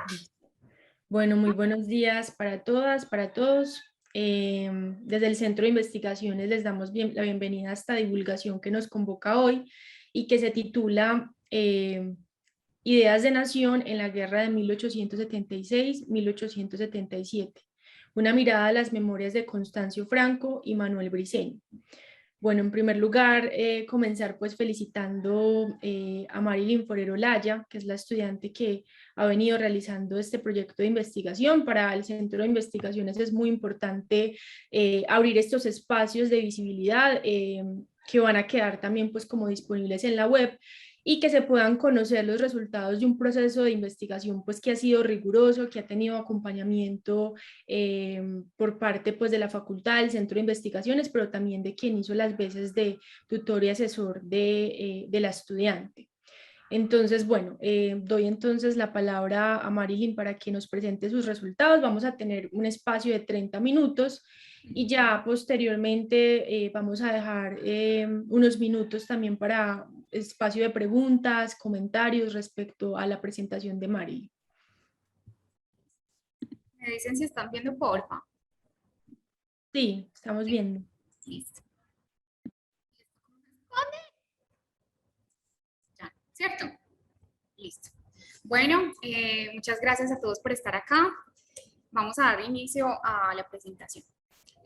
Listo. Bueno, muy buenos días para todas, para todos. Desde el Centro de Investigaciones les damos la bienvenida a esta divulgación que nos convoca hoy y que se titula Ideas de Nación en la Guerra de 1876-1877. Una mirada a las memorias de Constancio Franco y Manuel Briceño. Bueno, en primer lugar, comenzar pues felicitando a Marilyn Forero Laya, que es la estudiante que ha venido realizando este proyecto de investigación. Para el Centro de Investigaciones es muy importante abrir estos espacios de visibilidad que van a quedar también pues como disponibles en la web y que se puedan conocer los resultados de un proceso de investigación pues que ha sido riguroso, que ha tenido acompañamiento por parte pues de la facultad, del Centro de Investigaciones, pero también de quien hizo las veces de tutor y asesor de la estudiante. Entonces, bueno, doy entonces la palabra a Marilyn para que nos presente sus resultados. Vamos a tener un espacio de 30 minutos y ya posteriormente vamos a dejar unos minutos también para espacio de preguntas, comentarios respecto a la presentación de Marilyn. Me dicen si están viendo, porfa. Sí, estamos viendo. Listo. Ya, ¿cierto? Listo. Bueno, muchas gracias a todos por estar acá. Vamos a dar inicio a la presentación.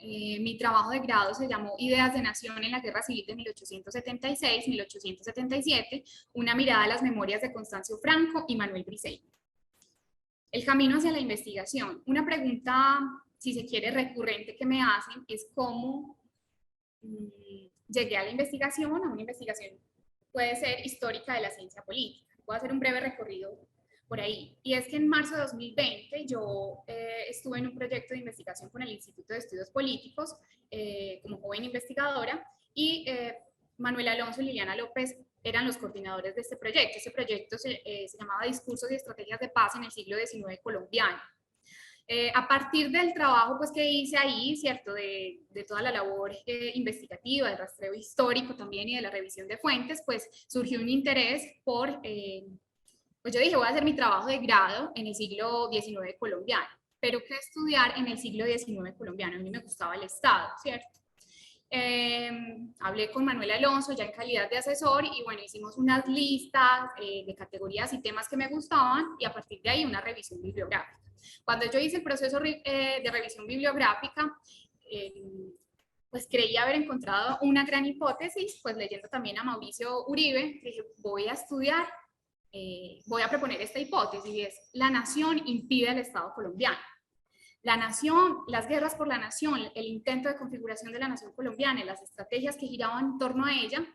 Mi trabajo de grado se llamó Ideas de Nación en la Guerra Civil de 1876-1877, una mirada a las memorias de Constancio Franco y Manuel Briceño. El camino hacia la investigación. Una pregunta, si se quiere, recurrente que me hacen es cómo llegué a la investigación, a una investigación puede ser histórica de la ciencia política. Voy a hacer un breve recorrido por ahí. Y es que en marzo de 2020 yo estuve en un proyecto de investigación con el Instituto de Estudios Políticos como joven investigadora y Manuel Alonso y Liliana López eran los coordinadores de este proyecto. Este proyecto se llamaba Discursos y Estrategias de Paz en el siglo XIX colombiano. A partir del trabajo pues, que hice ahí, ¿cierto? De toda la labor investigativa, del rastreo histórico también y de la revisión de fuentes, pues surgió un interés por, pues yo dije, voy a hacer mi trabajo de grado en el siglo XIX colombiano, pero ¿qué estudiar en el siglo XIX colombiano? A mí me gustaba el Estado, ¿cierto? Hablé con Manuel Alonso ya en calidad de asesor y bueno, hicimos unas listas de categorías y temas que me gustaban y a partir de ahí una revisión bibliográfica. Cuando yo hice el proceso de revisión bibliográfica, pues creí haber encontrado una gran hipótesis, pues leyendo también a Mauricio Uribe, dije, voy a estudiar, voy a proponer esta hipótesis y es, la nación impide al Estado colombiano. La nación, las guerras por la nación, el intento de configuración de la nación colombiana y las estrategias que giraban en torno a ella,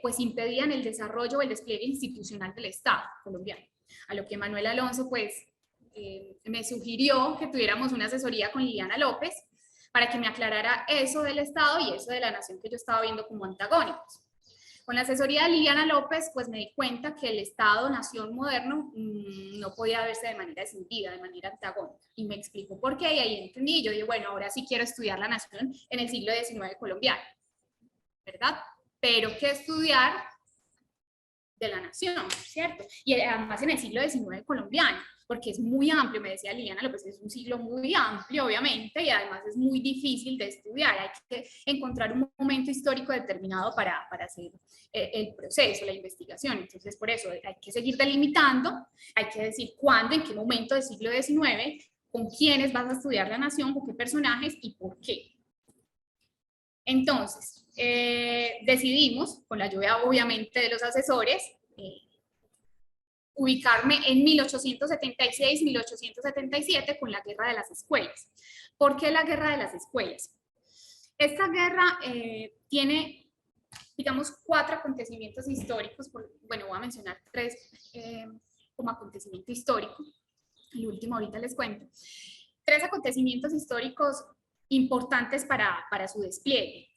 pues impedían el desarrollo o el despliegue institucional del Estado colombiano. A lo que Manuel Alonso, pues, me sugirió que tuviéramos una asesoría con Liliana López para que me aclarara eso del Estado y eso de la nación que yo estaba viendo como antagónicos. Con la asesoría de Liliana López, pues me di cuenta que el Estado-nación moderno no podía verse de manera escindida, de manera antagónica. Y me explicó por qué, y ahí entendí. Yo dije, bueno, ahora sí quiero estudiar la nación en el siglo XIX colombiano, ¿verdad? Pero ¿qué estudiar de la nación, ¿cierto? Y además en el siglo XIX colombiano, porque es muy amplio, me decía Liliana López, es un siglo muy amplio, obviamente, y además es muy difícil de estudiar, hay que encontrar un momento histórico determinado para hacer el proceso, la investigación, entonces por eso hay que seguir delimitando, hay que decir cuándo, en qué momento del siglo XIX, con quiénes vas a estudiar la nación, con qué personajes y por qué. Entonces, decidimos, con la ayuda obviamente de los asesores, ubicarme en 1876-1877 con la Guerra de las Escuelas. ¿Por qué la Guerra de las Escuelas? Esta guerra tiene, digamos, 4 acontecimientos históricos, bueno, voy a mencionar 3 como acontecimiento histórico, el último ahorita les cuento. 3 acontecimientos históricos importantes para su despliegue.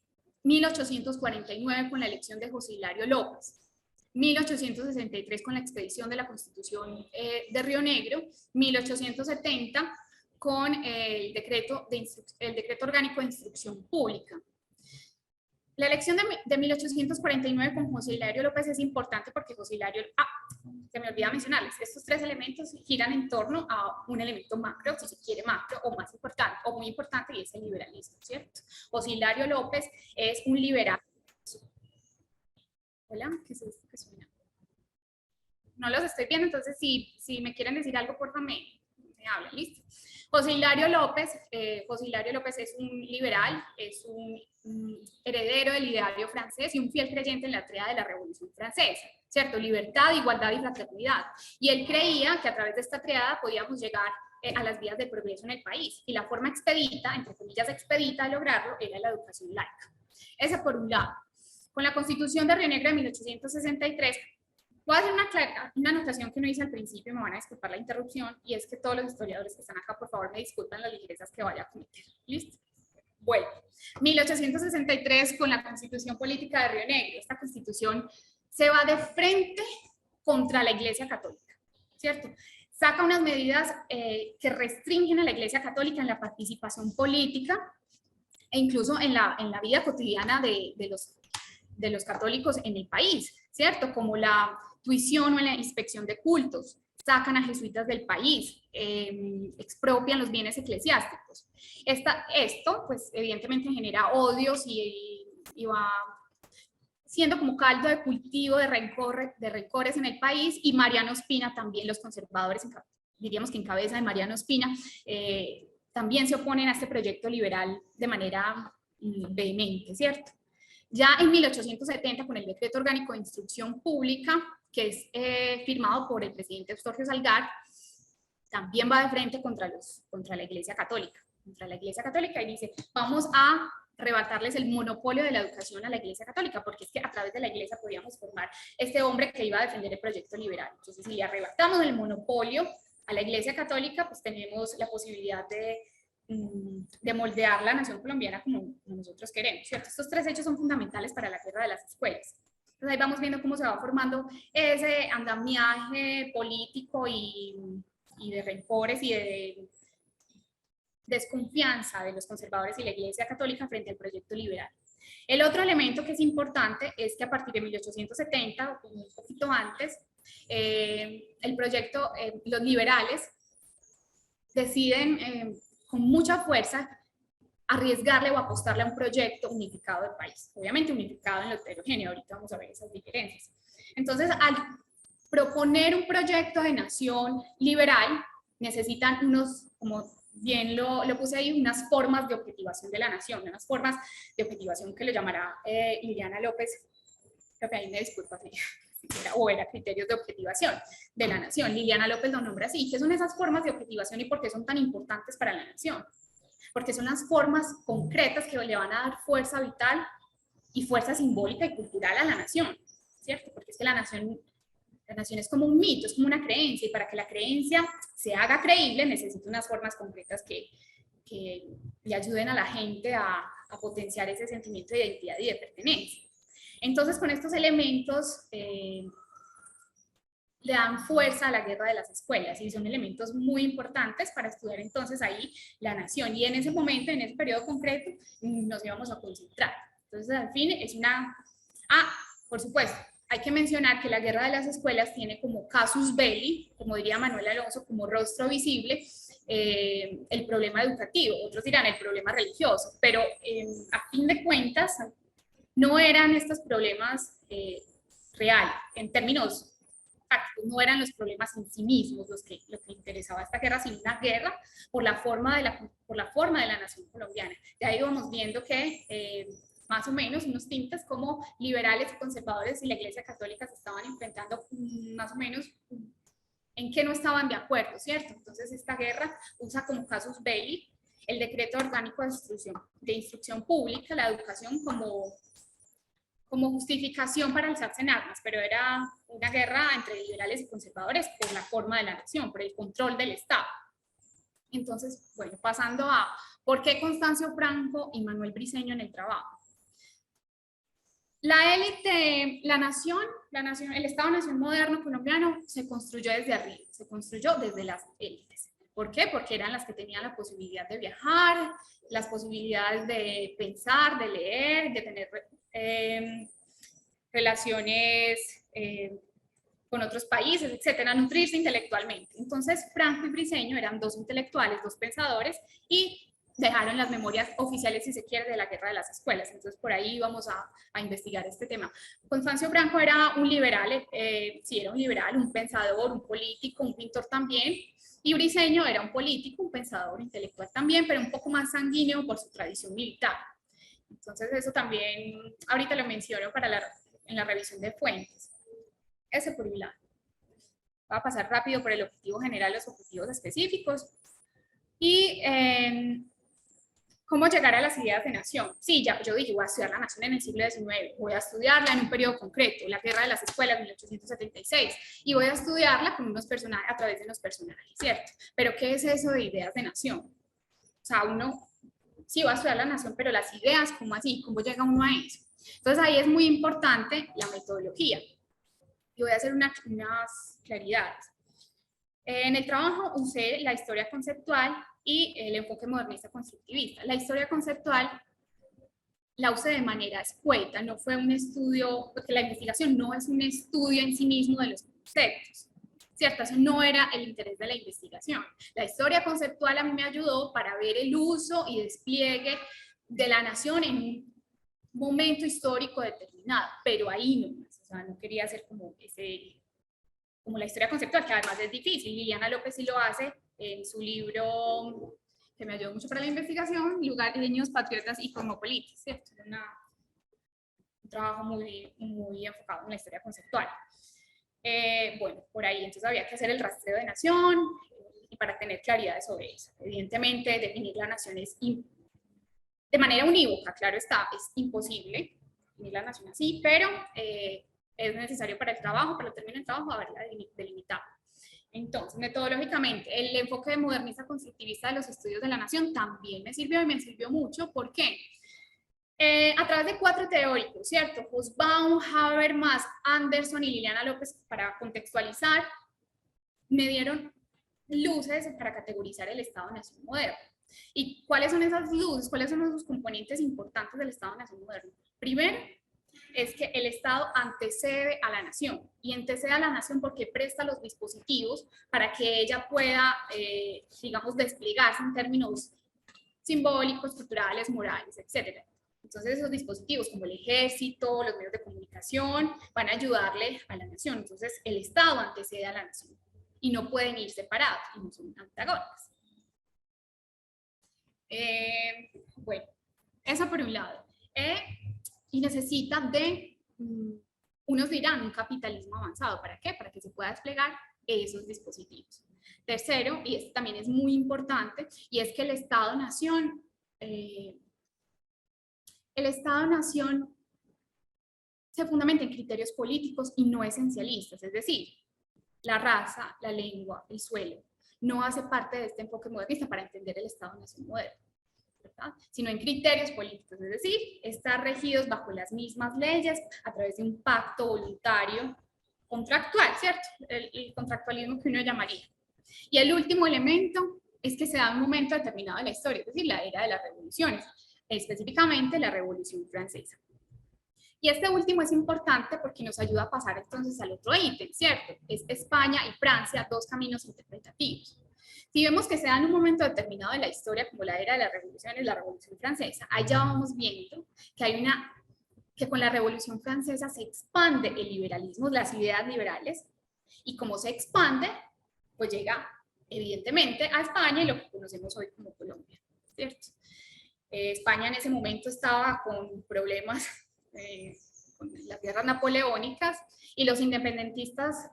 1849 con la elección de José Hilario López, 1863 con la expedición de la Constitución de Río Negro, 1870 con el decreto orgánico de instrucción pública. La elección de 1849 con José Hilario López es importante porque José Hilario, se me olvida mencionarles, estos tres elementos giran en torno a un elemento macro, si se quiere macro, o más importante, o muy importante, y es el liberalismo, ¿cierto? José Hilario López es un liberal. Hola, ¿qué es esto que suena? No los estoy viendo, entonces si me quieren decir algo, por favor, me hablan, ¿listo? José Hilario López es un liberal, es un heredero del ideario francés y un fiel creyente en la tríada de la Revolución Francesa, ¿cierto? Libertad, igualdad y fraternidad. Y él creía que a través de esta tríada podíamos llegar a las vías del progreso en el país. Y la forma expedita, entre comillas expedita, de lograrlo era la educación laica. Esa por un lado. Con la Constitución de Río Negro de 1863, voy a hacer una anotación que no hice al principio, me van a disculpar la interrupción, y es que todos los historiadores que están acá, por favor, me disculpan las ligerezas que vaya a cometer. ¿Listo? Bueno, 1863 con la Constitución Política de Río Negro. Esta Constitución se va de frente contra la Iglesia Católica, ¿cierto? Saca unas medidas que restringen a la Iglesia Católica en la participación política e incluso en la vida cotidiana de los católicos en el país, ¿cierto? Como la tuición o la inspección de cultos, sacan a jesuitas del país, expropian los bienes eclesiásticos. Esto, pues, evidentemente genera odios y va siendo como caldo de cultivo de rencores en el país, y Mariano Ospina también, los conservadores, diríamos que en cabeza de Mariano Ospina, también se oponen a este proyecto liberal de manera vehemente, ¿cierto? Ya en 1870, con el Decreto Orgánico de Instrucción Pública, que es firmado por el presidente Eustorgio Salgar, también va de frente contra la Iglesia Católica. Y dice, vamos a arrebatarles el monopolio de la educación a la Iglesia Católica, porque es que a través de la Iglesia podíamos formar este hombre que iba a defender el proyecto liberal. Entonces, si le arrebatamos el monopolio a la Iglesia Católica, pues tenemos la posibilidad de moldear la nación colombiana como nosotros queremos, ¿cierto? Estos tres hechos son fundamentales para la guerra de las escuelas. Entonces ahí vamos viendo cómo se va formando ese andamiaje político y de rencores y de desconfianza de los conservadores y la Iglesia Católica frente al proyecto liberal. El otro elemento que es importante es que a partir de 1870, un poquito antes, el proyecto, los liberales deciden con mucha fuerza arriesgarle o apostarle a un proyecto unificado del país, obviamente unificado en lo heterogéneo, ahorita vamos a ver esas diferencias. Entonces, al proponer un proyecto de nación liberal, necesitan unos, como bien lo puse ahí, unas formas de objetivación de la nación, unas formas de objetivación que lo llamará Liliana López, creo que ahí me disculpa, o era criterios de objetivación de la nación. Liliana López lo nombra así. ¿Qué son esas formas de objetivación y por qué son tan importantes para la nación? Porque son las formas concretas que le van a dar fuerza vital y fuerza simbólica y cultural a la nación, ¿cierto? Porque es que la nación es como un mito, es como una creencia, y para que la creencia se haga creíble necesita unas formas concretas que le ayuden a la gente a potenciar ese sentimiento de identidad y de pertenencia. Entonces, con estos elementos le dan fuerza a la guerra de las escuelas, y son elementos muy importantes para estudiar entonces ahí la nación, y en ese momento, en ese periodo concreto, nos íbamos a concentrar. Entonces, al fin, es una... por supuesto, hay que mencionar que la guerra de las escuelas tiene como casus belli, como diría Manuel Alonso, como rostro visible, el problema educativo, otros dirán el problema religioso, pero a fin de cuentas no eran estos problemas reales, en términos prácticos, no eran los problemas en sí mismos lo que interesaba a esta guerra, sino una guerra por la forma de la nación colombiana. Ya íbamos viendo que más o menos unos tintes como liberales y conservadores y la Iglesia Católica se estaban enfrentando más o menos en qué no estaban de acuerdo, ¿cierto? Entonces esta guerra usa como casus belli el decreto orgánico de instrucción pública, la educación como justificación para alzarse en armas, pero era una guerra entre liberales y conservadores por la forma de la nación, por el control del Estado. Entonces, bueno, pasando a ¿por qué Constancio Franco y Manuel Briceño en el trabajo? La élite, la nación, el Estado-Nación moderno colombiano se construyó desde arriba, se construyó desde las élites. ¿Por qué? Porque eran las que tenían la posibilidad de viajar, las posibilidades de pensar, de leer, de tener relaciones con otros países, etcétera, nutrirse intelectualmente. Entonces, Franco y Briceño eran dos intelectuales, dos pensadores, y dejaron las memorias oficiales, si se quiere, de la guerra de las escuelas. Entonces, por ahí vamos a investigar este tema. Constancio Franco era un liberal, sí, era un liberal, un pensador, un político, un pintor también, y Briceño era un político, un pensador intelectual también, pero un poco más sanguíneo por su tradición militar. Entonces, eso también, ahorita lo menciono en la revisión de fuentes. Ese por un lado. Voy a pasar rápido por el objetivo general, los objetivos específicos. Y cómo llegar a las ideas de nación. Sí, ya yo dije, voy a estudiar la nación en el siglo XIX, voy a estudiarla en un periodo concreto, la guerra de las escuelas, 1876, y voy a estudiarla con unos personajes, a través de unos personajes, ¿cierto? Pero ¿qué es eso de ideas de nación? O sea, uno, sí, va a estudiar la nación, pero las ideas, ¿cómo así? ¿Cómo llega uno a eso? Entonces ahí es muy importante la metodología. Y voy a hacer unas claridades. En el trabajo usé la historia conceptual y el enfoque modernista constructivista. La historia conceptual la usé de manera escueta, no fue un estudio, porque la investigación no es un estudio en sí mismo de los conceptos, ¿cierto? Eso no era el interés de la investigación. La historia conceptual a mí me ayudó para ver el uso y despliegue de la nación en un momento histórico determinado, pero ahí no, o sea, no quería hacer como la historia conceptual, que además es difícil. Liliana López sí lo hace en su libro, que me ayudó mucho para la investigación, Lugareños, Patriotas y Cosmopolitas, ¿cierto? Es un trabajo muy, muy enfocado en la historia conceptual. Bueno, por ahí entonces había que hacer el rastreo de nación y para tener claridad sobre eso. Evidentemente, definir la nación es de manera unívoca, claro está, es imposible definir la nación así, pero es necesario para el trabajo, para el término del trabajo, haberla delimitado. Entonces, metodológicamente, el enfoque modernista constructivista de los estudios de la nación también me sirvió y me sirvió mucho. ¿Por qué? A través de 4 teóricos, ¿cierto? Hobsbawm, Habermas, Anderson y Liliana López, para contextualizar, me dieron luces para categorizar el Estado-Nación moderno. ¿Y cuáles son esas luces? ¿Cuáles son los componentes importantes del Estado-Nación moderno? Primero, es que el Estado antecede a la nación, y antecede a la nación porque presta los dispositivos para que ella pueda, digamos, desplegarse en términos simbólicos, culturales, morales, etc. Entonces esos dispositivos como el ejército, los medios de comunicación, van a ayudarle a la nación. Entonces el Estado antecede a la nación y no pueden ir separados y no son antagónicos. Bueno, eso por un lado. Y necesita de, unos dirán, un capitalismo avanzado. ¿Para qué? Para que se pueda desplegar esos dispositivos. Tercero, y este también es muy importante, y es que el Estado-Nación se fundamenta en criterios políticos y no esencialistas, es decir, la raza, la lengua, el suelo, no hace parte de este enfoque modernista para entender el Estado-Nación moderno, ¿verdad? Sino en criterios políticos, es decir, están regidos bajo las mismas leyes a través de un pacto voluntario contractual, ¿cierto? El contractualismo que uno llamaría. Y el último elemento es que se da en un momento determinado de la historia, es decir, la era de las revoluciones, específicamente la Revolución Francesa. Y este último es importante porque nos ayuda a pasar entonces al otro ítem, ¿cierto? Es España y Francia, dos caminos interpretativos. Si vemos que se da en un momento determinado de la historia, como la era de las revoluciones, la Revolución Francesa, allá vamos viendo que con la Revolución Francesa se expande el liberalismo, las ideas liberales, y como se expande, pues llega evidentemente a España y lo que conocemos hoy como Colombia, ¿cierto? España en ese momento estaba con problemas con las guerras napoleónicas, y los independentistas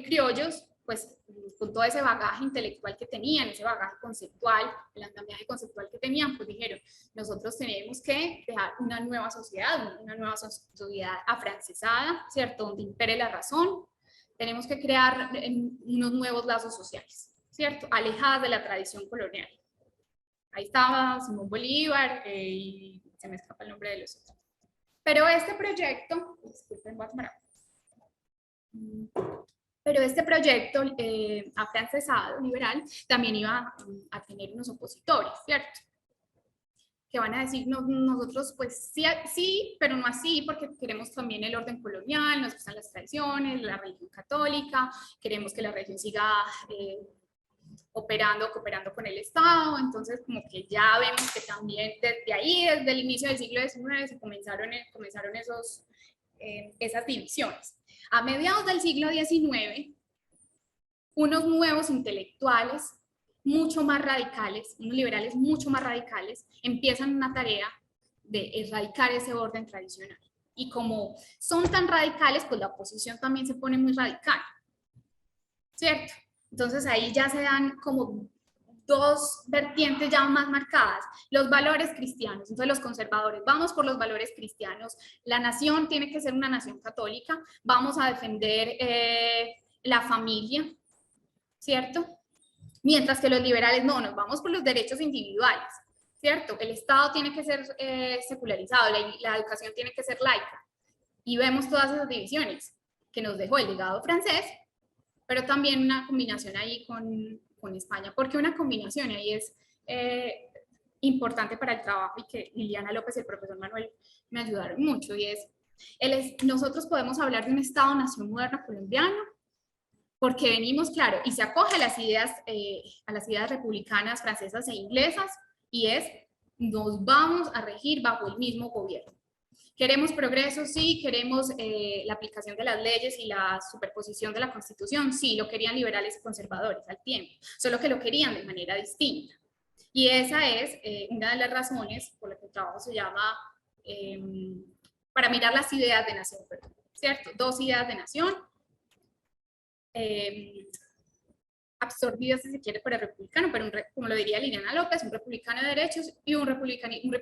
criollos, pues con todo ese bagaje intelectual que tenían, ese bagaje conceptual, el andamiaje conceptual que tenían, pues dijeron, nosotros tenemos que crear una nueva sociedad afrancesada, ¿cierto? Donde impere la razón, tenemos que crear unos nuevos lazos sociales, ¿cierto? Alejadas de la tradición colonial. Ahí estaba Simón Bolívar y se me escapa el nombre de los otros. Pero este proyecto, disculpen, voy a tomar agua. Pero este proyecto afrancesado, liberal, también iba a tener unos opositores, ¿cierto? que van a decir, no, nosotros pues sí, sí, pero no así, porque queremos también el orden colonial, nos gustan las tradiciones, la religión católica, queremos que la religión siga cooperando con el Estado. Entonces como que ya vemos que también desde ahí, desde el inicio del siglo XIX, se comenzaron esas divisiones. A mediados del siglo XIX, unos nuevos intelectuales mucho más radicales, unos liberales mucho más radicales, empiezan una tarea de erradicar ese orden tradicional. Y como son tan radicales, pues la oposición también se pone muy radical, ¿cierto? Entonces ahí ya se dan como dos vertientes ya más marcadas, los valores cristianos. Entonces los conservadores, vamos por los valores cristianos, la nación tiene que ser una nación católica, vamos a defender la familia, ¿cierto? Mientras que los liberales no, nos vamos por los derechos individuales, ¿cierto? El Estado tiene que ser secularizado, la educación tiene que ser laica. Y vemos todas esas divisiones que nos dejó el legado francés, pero también una combinación ahí con España. ¿Por qué una combinación? Ahí es importante para el trabajo y que Liliana López y el profesor Manuel me ayudaron mucho, y nosotros podemos hablar de un Estado-nación moderno colombiano, porque venimos, claro, y se acoge a las ideas republicanas francesas e inglesas, y es, nos vamos a regir bajo el mismo gobierno. ¿Queremos progreso? Sí. ¿Queremos la aplicación de las leyes y la superposición de la Constitución? Sí, lo querían liberales y conservadores al tiempo, solo que lo querían de manera distinta. Y esa es una de las razones por las que el trabajo se llama para mirar las ideas de nación, ¿cierto? Dos ideas de nación, absorbidas, si se quiere, por el republicano, pero como lo diría Liliana López, un republicano de derechos y un republicanismo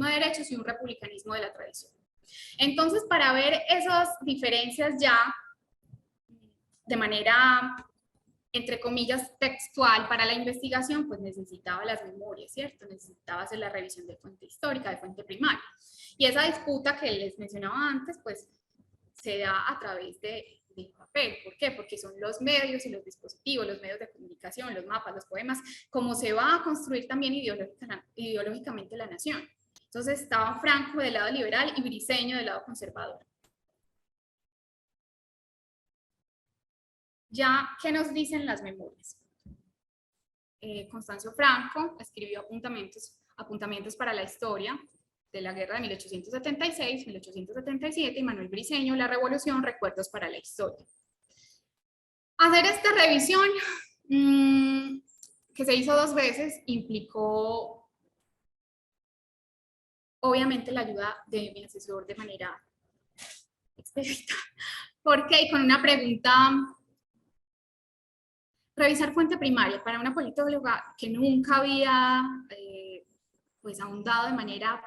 de derechos y un republicanismo de la tradición. Entonces, para ver esas diferencias ya de manera, entre comillas, textual para la investigación, pues necesitaba las memorias, ¿cierto? Necesitaba hacer la revisión de fuente histórica, de fuente primaria. Y esa disputa que les mencionaba antes, pues se da a través del papel. ¿Por qué? Porque son los medios y los dispositivos, los medios de comunicación, los mapas, los poemas, como se va a construir también ideológicamente la nación. Entonces estaba Franco del lado liberal y Briceño del lado conservador. Ya, ¿qué nos dicen las memorias? Constancio Franco escribió apuntamientos para la historia de la guerra de 1876-1877, y Manuel Briceño, La Revolución, Recuerdos para la Historia. Hacer esta revisión, que se hizo 2 veces, implicó obviamente la ayuda de mi asesor de manera experta. ¿Por qué? Y con una pregunta: revisar fuente primaria para una politóloga que nunca había pues ahondado de manera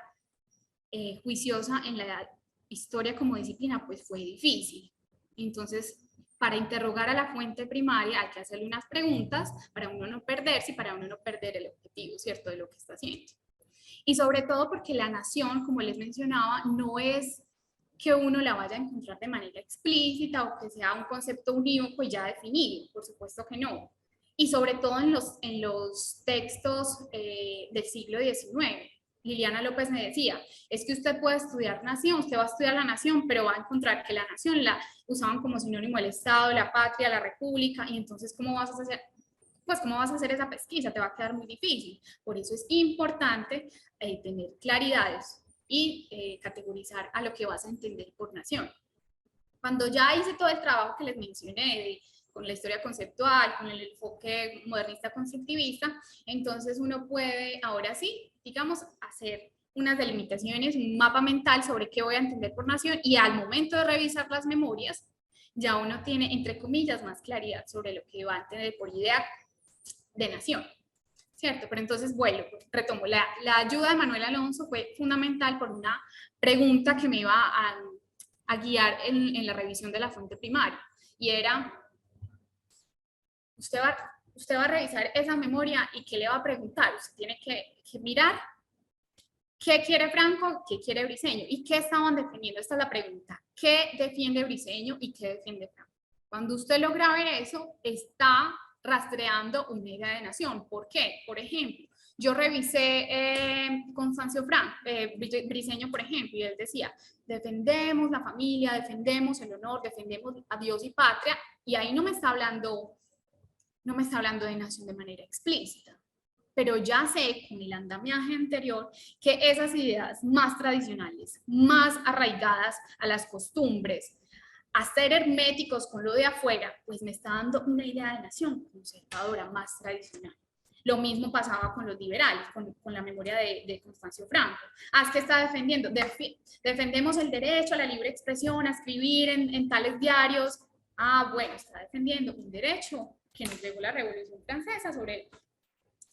juiciosa en la historia como disciplina, pues fue difícil. Entonces, para interrogar a la fuente primaria hay que hacerle unas preguntas para uno no perderse y para uno no perder el objetivo, ¿cierto?, de lo que está haciendo. Y sobre todo porque la nación, como les mencionaba, no es que uno la vaya a encontrar de manera explícita o que sea un concepto unívoco y ya definido, por supuesto que no. Y sobre todo en los textos del siglo XIX. Liliana López me decía, es que usted puede estudiar nación, usted va a estudiar la nación, pero va a encontrar que la nación la usaban como sinónimo el Estado, la patria, la república, y entonces ¿cómo vas a hacer? Pues ¿cómo vas a hacer esa pesquisa? Te va a quedar muy difícil. Por eso es importante tener claridades y categorizar a lo que vas a entender por nación. Cuando ya hice todo el trabajo que les mencioné, con la historia conceptual, con el enfoque modernista constructivista, entonces uno puede, ahora sí, digamos, hacer unas delimitaciones, un mapa mental sobre qué voy a entender por nación, y al momento de revisar las memorias, ya uno tiene, entre comillas, más claridad sobre lo que va a entender por idea de nación, ¿cierto? Pero entonces, bueno, retomo, la ayuda de Manuel Alonso fue fundamental por una pregunta que me iba a guiar en la revisión de la fuente primaria, y era: usted va a revisar esa memoria y ¿qué le va a preguntar? Usted tiene que mirar qué quiere Franco, qué quiere Briceño y qué estaban defendiendo. Esta es la pregunta: ¿qué defiende Briceño y qué defiende Franco? Cuando usted logra ver eso, está rastreando una idea de nación. ¿Por qué? Por ejemplo, Yo revisé Constancio Briceño, por ejemplo, y él decía, defendemos la familia, defendemos el honor, defendemos a Dios y patria, y ahí no me está hablando de nación de manera explícita. Pero ya sé con el andamiaje anterior que esas ideas más tradicionales, más arraigadas a las costumbres, a ser herméticos con lo de afuera, pues me está dando una idea de nación conservadora, más tradicional. Lo mismo pasaba con los liberales, con la memoria de Constancio Franco. ¿Qué está defendiendo? Defendemos el derecho a la libre expresión, a escribir en tales diarios. Bueno, está defendiendo un derecho que nos legó la Revolución Francesa sobre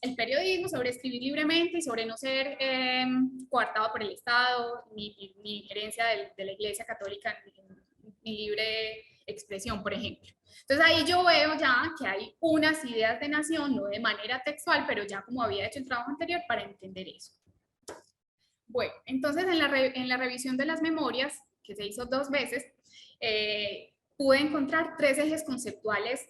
el periodismo, sobre escribir libremente y sobre no ser coartado por el Estado, ni herencia de la Iglesia Católica, ni libre expresión, por ejemplo. Entonces ahí yo veo ya que hay unas ideas de nación, no de manera textual, pero ya como había hecho el trabajo anterior para entender eso. Bueno, entonces en la revisión de las memorias, que se hizo 2 veces, pude encontrar 3 ejes conceptuales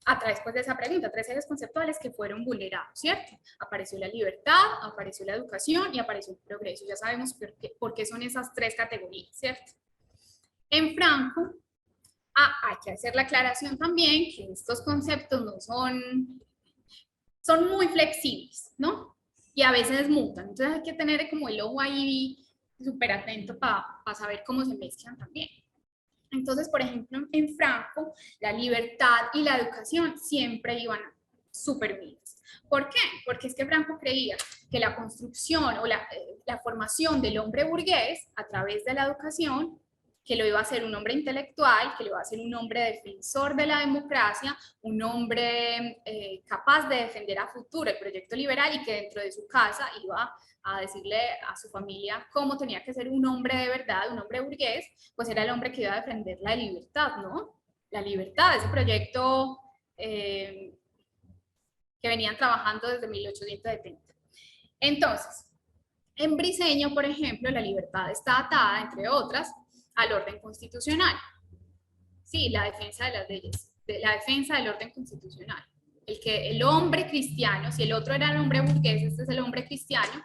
a través de esa pregunta, 3 ejes conceptuales que fueron vulnerados, ¿cierto? Apareció la libertad, apareció la educación y apareció el progreso. Ya sabemos por qué son esas 3 categorías, ¿cierto? En Franco, hay que hacer la aclaración también que estos conceptos no son muy flexibles, ¿no? Y a veces mutan. Entonces hay que tener como el ojo ahí súper atento para saber cómo se mezclan también. Entonces, por ejemplo, en Franco, la libertad y la educación siempre iban súper unidas. ¿Por qué? Porque es que Franco creía que la construcción o la formación del hombre burgués a través de la educación, que lo iba a hacer un hombre intelectual, que lo iba a hacer un hombre defensor de la democracia, un hombre capaz de defender a futuro el proyecto liberal y que dentro de su casa iba a decirle a su familia cómo tenía que ser un hombre de verdad, un hombre burgués, pues era el hombre que iba a defender la libertad, ¿no? La libertad, ese proyecto que venían trabajando desde 1870. Entonces, en Briceño, por ejemplo, la libertad está atada, entre otras, al orden constitucional. Sí, la defensa de las leyes, la defensa del orden constitucional. El hombre cristiano, si el otro era el hombre burgués, este es el hombre cristiano,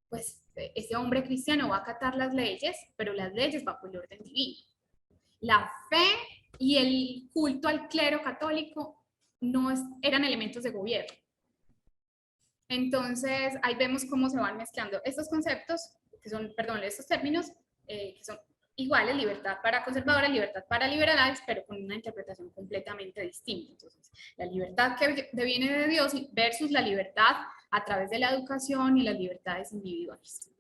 pues ese hombre cristiano va a acatar las leyes, pero las leyes bajo el orden divino. La fe y el culto al clero católico no eran elementos de gobierno. Entonces, ahí vemos cómo se van mezclando estos conceptos, que son, perdón, estos términos, que son iguales, libertad para conservadores, libertad para liberales, pero con una interpretación completamente distinta. Entonces, la libertad que viene de Dios versus la libertad a través de la educación y las libertades individuales.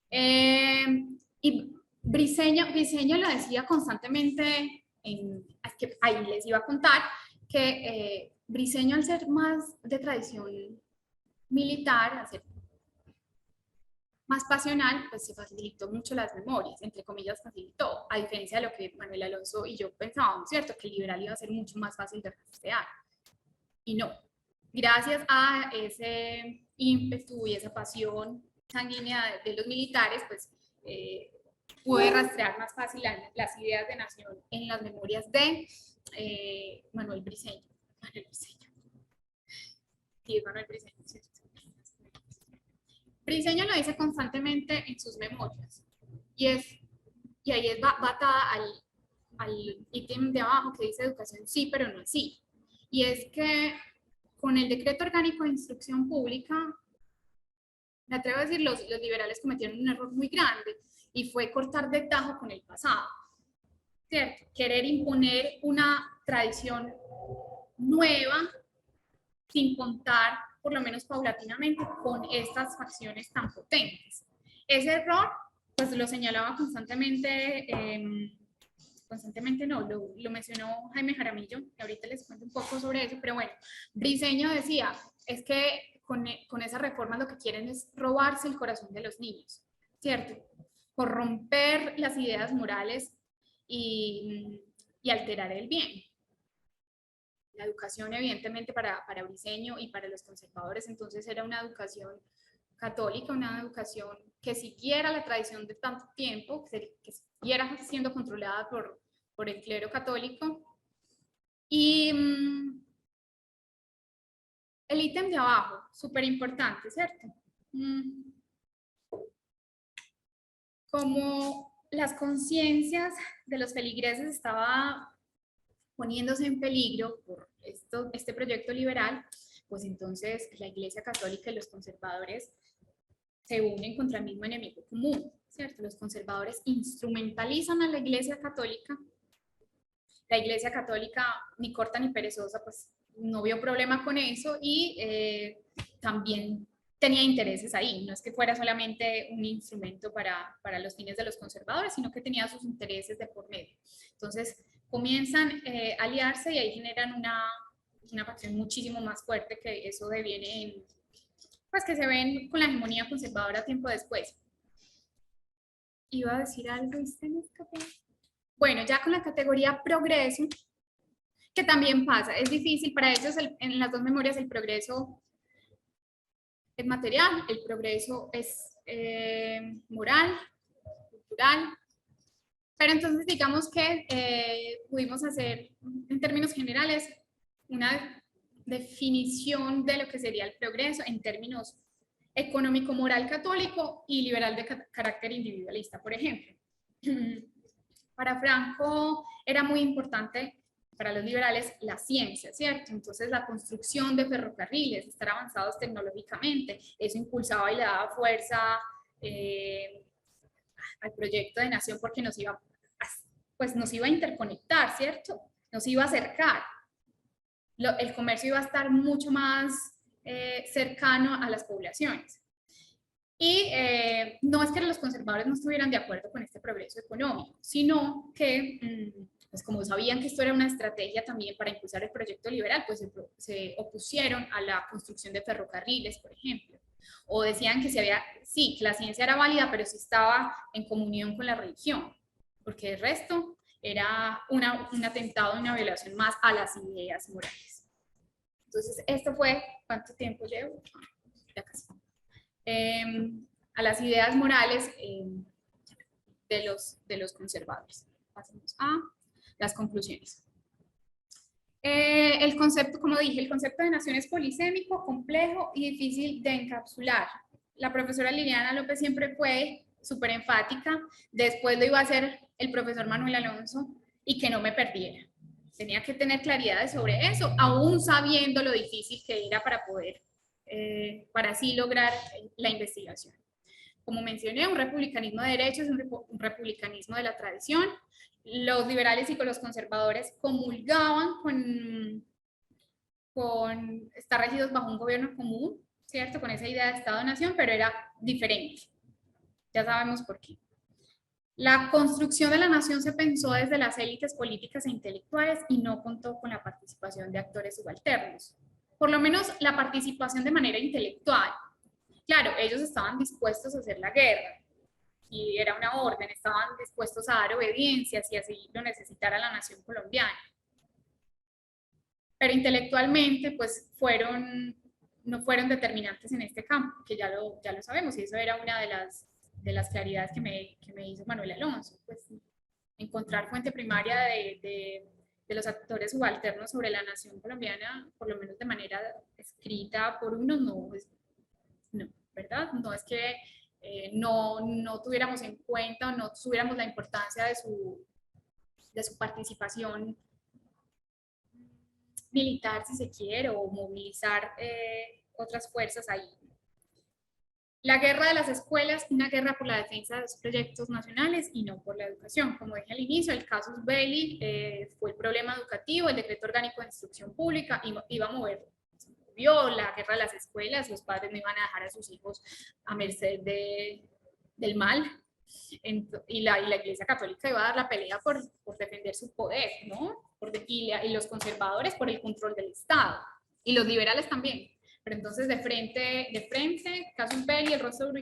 Y Briceño lo decía constantemente, ahí les iba a contar, que Briceño, al ser más de tradición militar, al ser más pasional, pues se facilitó mucho las memorias, entre comillas facilitó, a diferencia de lo que Manuel Alonso y yo pensábamos, ¿cierto? Que el liberal iba a ser mucho más fácil de rastrear. Y no, gracias a ese ímpetu y esa pasión sanguínea de los militares, pues pude rastrear más fácil las ideas de nación en las memorias de Manuel Briceño. Sí, es Manuel Briceño, ¿cierto? Briceño lo dice constantemente en sus memorias y ahí va atada al ítem de abajo que dice educación sí, pero no sí. Y es que con el decreto orgánico de instrucción pública, me atrevo a decir, los liberales cometieron un error muy grande y fue cortar de tajo con el pasado, ¿cierto? Querer imponer una tradición nueva sin contar, por lo menos paulatinamente, con estas facciones tan potentes. Ese error, pues lo señalaba constantemente, no, lo mencionó Jaime Jaramillo, que ahorita les cuento un poco sobre eso, pero bueno, Briceño decía, es que con esa reforma lo que quieren es robarse el corazón de los niños, ¿cierto? Corromper las ideas morales y alterar el bien. La educación, evidentemente, para Briceño y para los conservadores, entonces era una educación católica, una educación que siguiera la tradición de tanto tiempo, que siguiera siendo controlada por el clero católico. Y el ítem de abajo, súper importante, ¿cierto? Como las conciencias de los feligreses estaba poniéndose en peligro por este proyecto liberal, pues entonces la Iglesia Católica y los conservadores se unen contra el mismo enemigo común, ¿cierto? Los conservadores instrumentalizan a la Iglesia Católica. La Iglesia Católica, ni corta ni perezosa, pues no vio problema con eso y también tenía intereses ahí. No es que fuera solamente un instrumento para los fines de los conservadores, sino que tenía sus intereses de por medio. Entonces comienzan a aliarse y ahí generan una facción muchísimo más fuerte, que eso deviene en, pues que se ven con la hegemonía conservadora tiempo después. Iba a decir algo y se me escapó. Bueno, ya con la categoría progreso, que también pasa, es difícil para ellos, en las dos memorias el progreso es material, el progreso es moral, cultural, pero entonces digamos que pudimos hacer, en términos generales, una definición de lo que sería el progreso en términos económico, moral, católico y liberal de carácter individualista, por ejemplo. Para Franco era muy importante, para los liberales, la ciencia, ¿cierto? Entonces la construcción de ferrocarriles, estar avanzados tecnológicamente, eso impulsaba y le daba fuerza al proyecto de nación, porque nos iba a interconectar, ¿cierto? Nos iba a acercar. El comercio iba a estar mucho más cercano a las poblaciones. Y no es que los conservadores no estuvieran de acuerdo con este progreso económico, sino que, pues como sabían que esto era una estrategia también para impulsar el proyecto liberal, pues se opusieron a la construcción de ferrocarriles, por ejemplo. O decían que sí, que la ciencia era válida, pero sí estaba en comunión con la religión, porque el resto era un atentado, una violación más a las ideas morales. Entonces, esto fue, ¿cuánto tiempo llevo? Ya casi. A las ideas morales de los conservadores. Pasemos a las conclusiones. El concepto, como dije, el concepto de nación es polisémico, complejo y difícil de encapsular. La profesora Liliana López siempre fue súper enfática, después lo iba a hacer el profesor Manuel Alonso, y que no me perdiera. Tenía que tener claridad sobre eso, aún sabiendo lo difícil que era para poder, para así lograr la investigación. Como mencioné, un republicanismo de derechos, un republicanismo de la tradición. Los liberales y los conservadores comulgaban con estar regidos bajo un gobierno común, ¿cierto? Con esa idea de Estado-Nación, pero era diferente. Ya sabemos por qué. La construcción de la nación se pensó desde las élites políticas e intelectuales y no contó con la participación de actores subalternos. Por lo menos la participación de manera intelectual. Claro, ellos estaban dispuestos a hacer la guerra y era una orden, estaban dispuestos a dar obediencia si así lo necesitara la nación colombiana. Pero intelectualmente, pues no fueron determinantes en este campo, que ya lo sabemos, y eso era una de las claridades que me hizo Manuel Alonso, pues encontrar fuente primaria de los actores subalternos sobre la nación colombiana, por lo menos de manera escrita por unos, no, ¿verdad? No es que no tuviéramos en cuenta o no tuviéramos la importancia de su participación militar, si se quiere, o movilizar otras fuerzas ahí. La guerra de las escuelas, una guerra por la defensa de los proyectos nacionales y no por la educación. Como dije al inicio, el casus belli fue el problema educativo, el decreto orgánico de instrucción pública iba a mover. Vio la guerra de las escuelas, los padres no iban a dejar a sus hijos a merced del mal, y la Iglesia Católica iba a dar la pelea por defender su poder, ¿no? Y los conservadores por el control del Estado, y los liberales también. Pero entonces de frente, casus belli, el rostro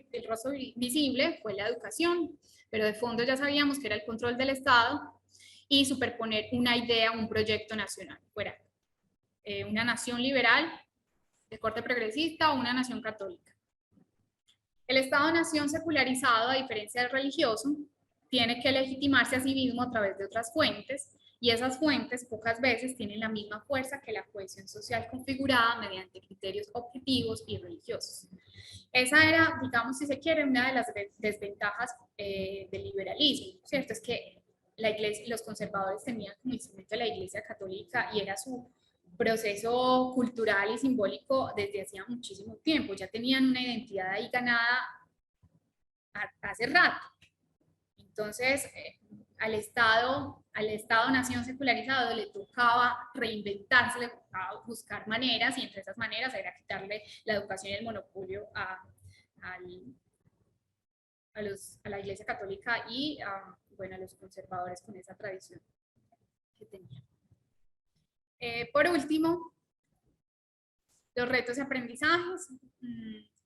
visible fue la educación, pero de fondo ya sabíamos que era el control del Estado y superponer una idea, un proyecto nacional, fuera una nación liberal de corte progresista o una nación católica. El Estado-nación secularizado, a diferencia del religioso, tiene que legitimarse a sí mismo a través de otras fuentes, Y esas fuentes pocas veces tienen la misma fuerza que la cohesión social configurada mediante criterios objetivos y religiosos. Esa era, digamos, si se quiere, una de las desventajas del liberalismo, ¿cierto? Es que la iglesia, los conservadores tenían como instrumento la Iglesia Católica y era su proceso cultural y simbólico desde hacía muchísimo tiempo. Ya tenían una identidad ahí ganada hace rato. Entonces, al Estado-nación secularizado le tocaba reinventarse, le tocaba buscar maneras, y entre esas maneras era quitarle la educación y el monopolio a la Iglesia Católica y bueno, a los conservadores con esa tradición que tenían. Por último, los retos y aprendizajes.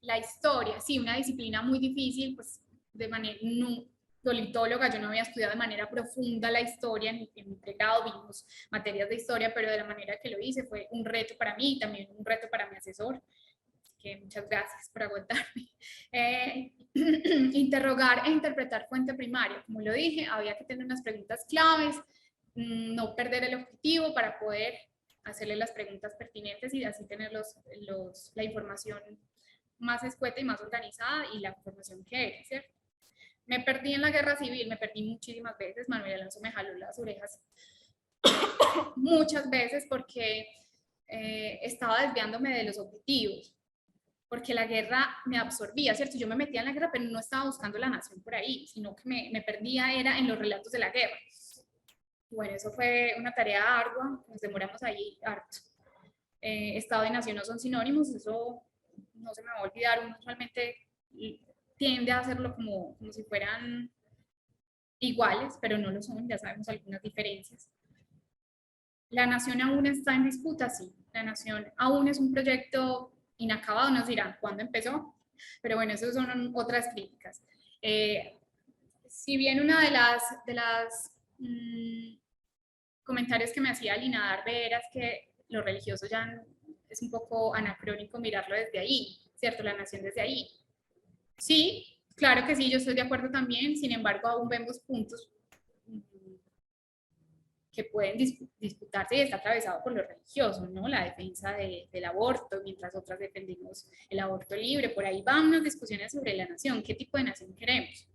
La historia, sí, una disciplina muy difícil, pues de manera politóloga, yo no había estudiado de manera profunda la historia, ni en mi pregrado vimos materias de historia, pero de la manera que lo hice fue un reto para mí y también un reto para mi asesor, que muchas gracias por aguantarme. Interrogar e interpretar fuente primaria, como lo dije, había que tener unas preguntas claves, no perder el objetivo para poder hacerle las preguntas pertinentes y así tener la información más escueta y más organizada y la información que era, ¿cierto? Me perdí en la guerra civil, me perdí muchísimas veces, Manuel Alonso me jaló las orejas muchas veces porque estaba desviándome de los objetivos, porque la guerra me absorbía, ¿cierto? Yo me metía en la guerra, pero no estaba buscando la nación por ahí, sino que me perdía era en los relatos de la guerra. Bueno, eso fue una tarea ardua, nos demoramos ahí harto. Estado y nación no son sinónimos, eso no se me va a olvidar, uno usualmente tiende a hacerlo como si fueran iguales, pero no lo son, ya sabemos algunas diferencias. ¿La nación aún está en disputa? Sí, la nación aún es un proyecto inacabado, nos dirán cuándo empezó, pero bueno, esas son otras críticas. Si bien una de las comentarios que me hacía Lina Darbe era que lo religioso ya es un poco anacrónico mirarlo desde ahí, ¿cierto? La nación desde ahí. Sí, claro que sí, yo estoy de acuerdo también, sin embargo aún vemos puntos que pueden disputarse y está atravesado por lo religioso, ¿no? La defensa del aborto, mientras otras defendemos el aborto libre, por ahí van unas discusiones sobre la nación, qué tipo de nación queremos.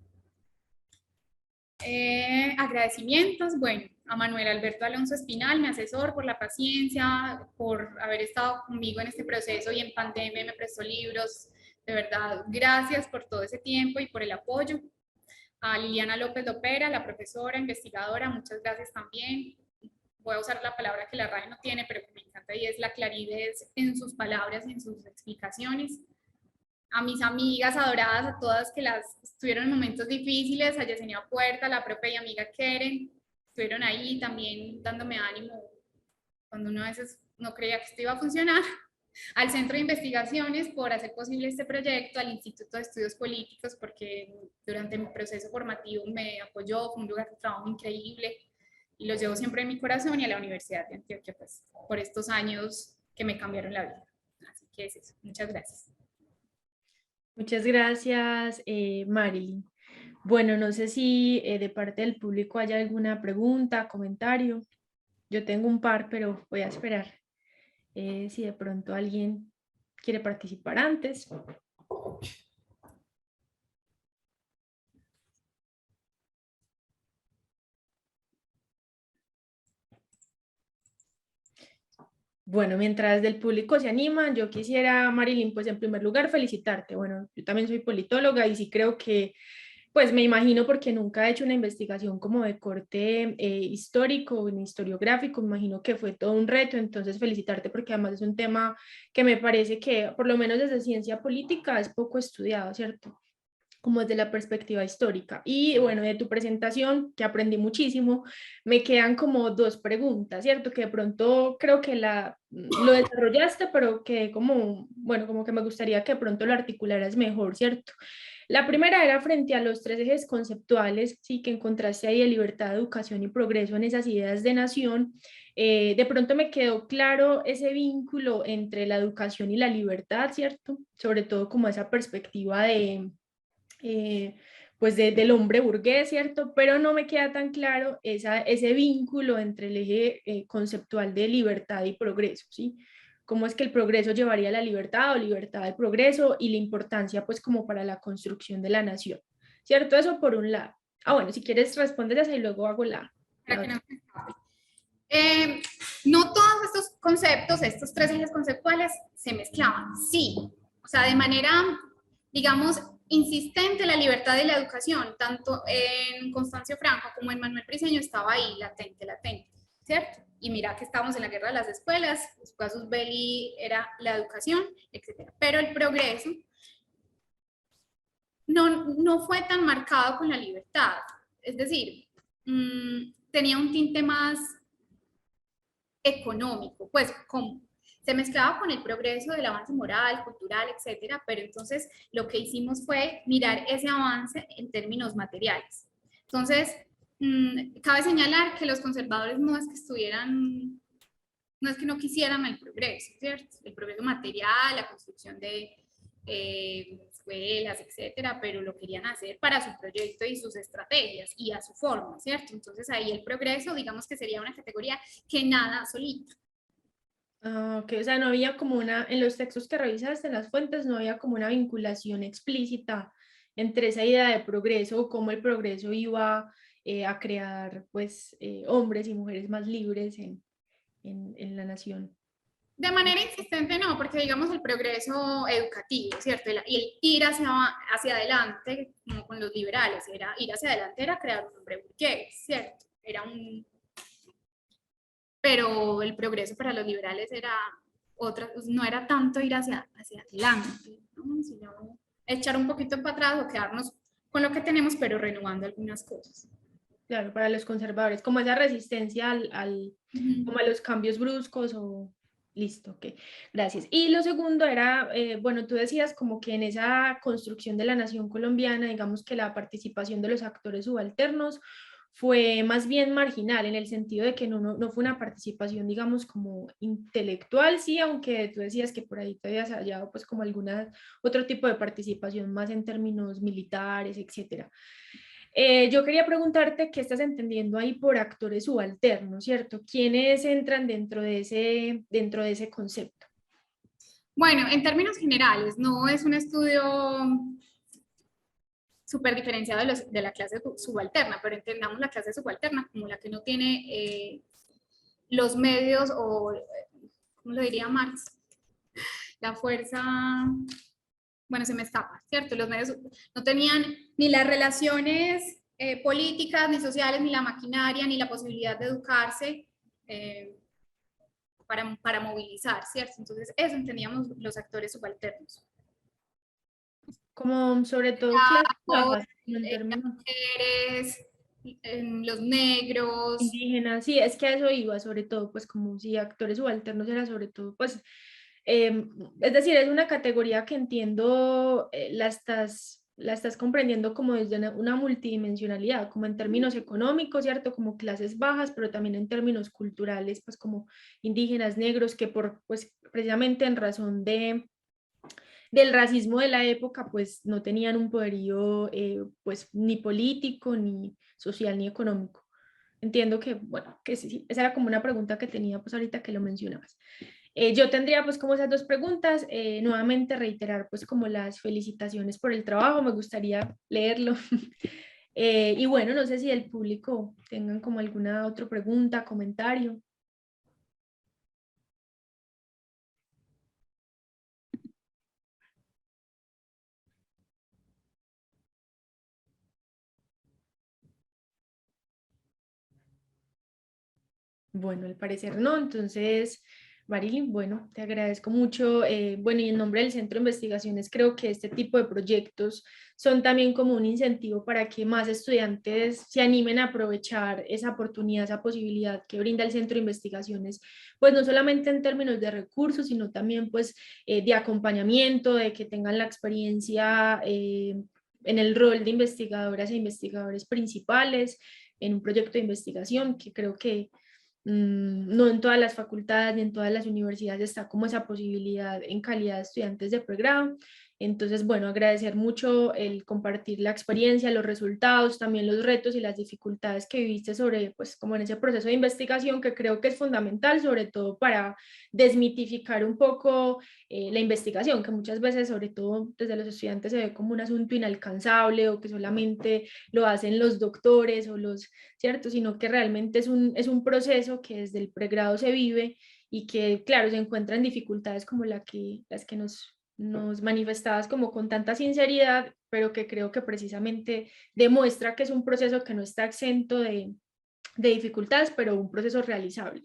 Agradecimientos, bueno, a Manuel Alberto Alonso Espinal, mi asesor, por la paciencia, por haber estado conmigo en este proceso y en pandemia me prestó libros, de verdad, gracias por todo ese tiempo y por el apoyo. A Liliana López Lopera, la profesora, investigadora, muchas gracias también. Voy a usar la palabra que la RAE no tiene, pero que me encanta y es la claridad en sus palabras y en sus explicaciones. A mis amigas adoradas, a todas que las estuvieron en momentos difíciles, a Yesenia Puerta, la propia y amiga Keren, estuvieron ahí también dándome ánimo cuando uno a veces no creía que esto iba a funcionar. Al Centro de Investigaciones por hacer posible este proyecto, al Instituto de Estudios Políticos porque durante mi proceso formativo me apoyó, fue un lugar de trabajo increíble y los llevo siempre en mi corazón, y a la Universidad de Antioquia pues, por estos años que me cambiaron la vida. Así que es eso. Muchas gracias. Muchas gracias, Marilyn. Bueno, no sé si de parte del público hay alguna pregunta, comentario. Yo tengo un par, pero voy a esperar si de pronto alguien quiere participar antes. Bueno, mientras del público se anima, yo quisiera, Marilyn, pues en primer lugar felicitarte. Bueno, yo también soy politóloga y sí creo que, pues me imagino porque nunca he hecho una investigación como de corte histórico, ni historiográfico, me imagino que fue todo un reto, entonces felicitarte porque además es un tema que me parece que, por lo menos desde ciencia política, es poco estudiado, ¿cierto? Como desde la perspectiva histórica. Y bueno, de tu presentación, que aprendí muchísimo, me quedan como dos preguntas, ¿cierto? Que de pronto creo que lo desarrollaste, pero que como, bueno, como que me gustaría que de pronto lo articularas mejor, ¿cierto? La primera era frente a los tres ejes conceptuales, sí, que encontraste ahí de libertad, educación y progreso en esas ideas de nación. De pronto me quedó claro ese vínculo entre la educación y la libertad, ¿cierto? Sobre todo como esa perspectiva de pues del hombre burgués, ¿cierto? Pero no me queda tan claro ese vínculo entre el eje conceptual de libertad y progreso, ¿sí? Cómo es que el progreso llevaría a la libertad o libertad al progreso y la importancia pues como para la construcción de la nación, ¿cierto? Eso por un lado. Ah, bueno, si quieres responder esa y luego hago la Para que no otra. se escape. No todos estos conceptos, estos tres ejes conceptuales se mezclaban, sí, o sea, de manera, digamos, insistente la libertad de la educación, tanto en Constancio Franco como en Manuel Briceño estaba ahí, latente, ¿cierto? Y mira que estamos en la guerra de las escuelas, los casus belli era la educación, etcétera. Pero el progreso no fue tan marcado con la libertad, es decir, tenía un tinte más económico, pues se mezclaba con el progreso del avance moral, cultural, etcétera, pero entonces lo que hicimos fue mirar ese avance en términos materiales. Entonces, cabe señalar que los conservadores no es que estuvieran, no es que no quisieran el progreso, ¿cierto? El progreso material, la construcción de escuelas, etcétera, pero lo querían hacer para su proyecto y sus estrategias y a su forma, ¿cierto? Entonces ahí el progreso, digamos que sería una categoría que nada solita. Ah, ok, o sea, no había como en los textos que revisaste, en las fuentes, no había como una vinculación explícita entre esa idea de progreso o cómo el progreso iba a crear, pues, hombres y mujeres más libres en la nación. De manera insistente no, porque digamos el progreso educativo, ¿cierto? Y el ir hacia adelante, como con los liberales, era ir hacia adelante, era crear un hombre burgués, ¿cierto? Pero el progreso para los liberales era otra, pues, no era tanto ir hacia adelante, ¿no? Sino echar un poquito para atrás o quedarnos con lo que tenemos, pero renovando algunas cosas. Claro, para los conservadores, como esa resistencia Uh-huh. como a los cambios bruscos o... Listo, ok, gracias. Y lo segundo era, bueno, tú decías como que en esa construcción de la nación colombiana, digamos que la participación de los actores subalternos fue más bien marginal, en el sentido de que no fue una participación, digamos, como intelectual, sí, aunque tú decías que por ahí te habías hallado pues como alguna otro tipo de participación más en términos militares, etcétera. Yo quería preguntarte qué estás entendiendo ahí por actores subalternos, ¿cierto? ¿Quiénes entran dentro de ese concepto? Bueno, en términos generales, no es un estudio súper diferenciado de la clase subalterna, pero entendamos la clase subalterna como la que no tiene los medios o, ¿cómo lo diría Marx? La fuerza, bueno, se me escapa, ¿cierto? Los medios no tenían ni las relaciones políticas, ni sociales, ni la maquinaria, ni la posibilidad de educarse para movilizar, ¿cierto? Entonces, eso entendíamos los actores subalternos. Como sobre todo clases Los, bajas, no en las términos mujeres, los negros. indígenas, sí, es que a eso iba, sobre todo, pues como si actores subalternos era sobre todo, pues, es decir, es una categoría que entiendo, la estás comprendiendo como desde una multidimensionalidad, como en términos económicos, ¿cierto? Como clases bajas, pero también en términos culturales, pues como indígenas, negros, que pues precisamente en razón del racismo de la época, pues no tenían un poderío, pues ni político, ni social, ni económico. Entiendo que, bueno, que sí, esa era como una pregunta que tenía pues ahorita que lo mencionabas. Yo tendría pues como esas dos preguntas, nuevamente reiterar pues como las felicitaciones por el trabajo, me gustaría leerlo. Y bueno, no sé si el público tengan como alguna otra pregunta, comentario. Bueno, al parecer no, entonces, Marilyn, bueno, te agradezco mucho. Bueno, y en nombre del Centro de Investigaciones, creo que este tipo de proyectos son también como un incentivo para que más estudiantes se animen a aprovechar esa oportunidad, esa posibilidad que brinda el Centro de Investigaciones, pues no solamente en términos de recursos, sino también pues de acompañamiento, de que tengan la experiencia en el rol de investigadoras e investigadores principales en un proyecto de investigación, que creo que no en todas las facultades ni en todas las universidades está como esa posibilidad en calidad de estudiantes de pregrado. Entonces, bueno, agradecer mucho el compartir la experiencia, los resultados, también los retos y las dificultades que viviste sobre, pues, como en ese proceso de investigación que creo que es fundamental, sobre todo para desmitificar un poco la investigación, que muchas veces, sobre todo desde los estudiantes, se ve como un asunto inalcanzable o que solamente lo hacen los doctores o los, ¿cierto? Sino que realmente es un proceso que desde el pregrado se vive y que, claro, se encuentran dificultades como las que nos manifestabas como con tanta sinceridad, pero que creo que precisamente demuestra que es un proceso que no está exento de dificultades, pero un proceso realizable.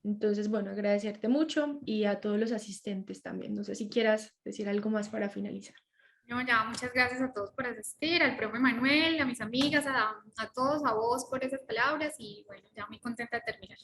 Entonces, bueno, agradecerte mucho y a todos los asistentes también. No sé si quieras decir algo más para finalizar. No, ya, muchas gracias a todos por asistir, al profe Manuel, a mis amigas, a todos, a vos por esas palabras y bueno, ya muy contenta de terminar.